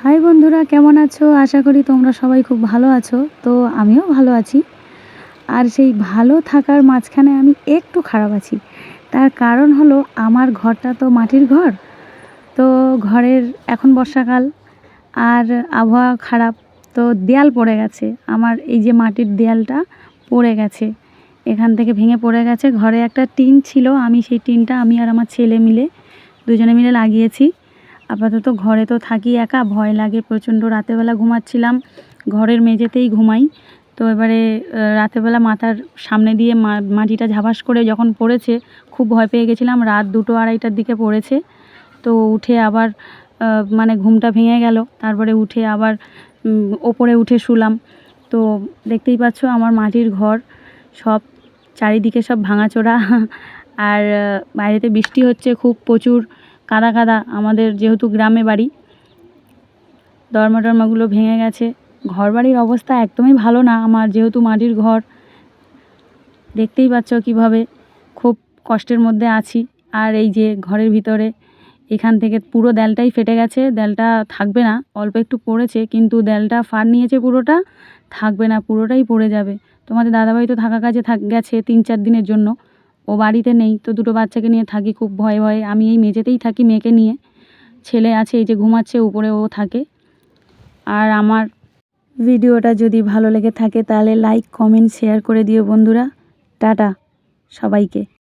High বন্ধুরা, কেমন আছো? আশা করি তোমরা সবাই খুব ভালো আছো। তো আমিও ভালো আছি। আর সেই ভালো থাকার মাঝখানে আমি একটু খারাপ আছি। তার কারণ হলো আমার ঘরটা তো মাটির ঘর। তো ঘরের এখন বর্ষাকাল আর আবহাওয়া খারাপ, তো দেয়াল পড়ে গেছে। আমার এই যে মাটির দেয়ালটা পড়ে গেছে, এখান থেকে ভেঙে পড়ে গেছে। ঘরে একটা টিন ছিল, আমি সেই টিনটা আমি আর আমার ছেলে মিলে দুজনে মিলে লাগিয়েছি। আপাতত ঘরে তো থাকি একা, ভয় লাগে প্রচণ্ড। রাতেরবেলা ঘুমাচ্ছিলাম, ঘরের মেঝেতেই ঘুমাই। তো এবারে রাতেরবেলা মাথার সামনে দিয়ে মাটিটা ঝাপাস করে যখন পড়েছে, খুব ভয় পেয়ে গেছিলাম। রাত 2-2:30টার দিকে পড়েছে। তো উঠে আবার মানে ঘুমটা ভেঙে গেল। তারপরে উঠে আবার ওপরে উঠে শুলাম। তো দেখতেই পাচ্ছ আমার মাটির ঘর, সব চারিদিকে সব ভাঙাচোরা। আর বাইরেতে বৃষ্টি হচ্ছে, খুব প্রচুর কাদা কাদা। আমাদের যেহেতু গ্রামে বাড়ি, দরমা টরমাগুলো ভেঙে গেছে। ঘর বাড়ির অবস্থা একদমই ভালো না আমার, যেহেতু মাটির ঘর। দেখতেই পাচ্ছ কীভাবে খুব কষ্টের মধ্যে আছি। আর এই যে ঘরের ভিতরে এখান থেকে পুরো দেয়ালটাই ফেটে গেছে। দেয়ালটা থাকবে না, অল্প একটু পড়েছে, কিন্তু দেয়ালটা ফাড় নিয়েছে, পুরোটা থাকবে না, পুরোটাই পড়ে যাবে। তোমাদের দাদাভাই তো থাকা কাজে গেছে 3-4 দিনের জন্য, ও বাড়িতে নেই। তো দুটো বাচ্চাকে নিয়ে থাকি খুব ভয়ে ভয়ে। আমি এই মেঝেতেই থাকি মেয়েকে নিয়ে। ছেলে আছে এই যে ঘুমাচ্ছে উপরে, ও থাকে। আর আমার ভিডিওটা যদি ভালো লেগে থাকে তাহলে লাইক, কমেন্ট, শেয়ার করে দিও বন্ধুরা। টাটা সবাইকে।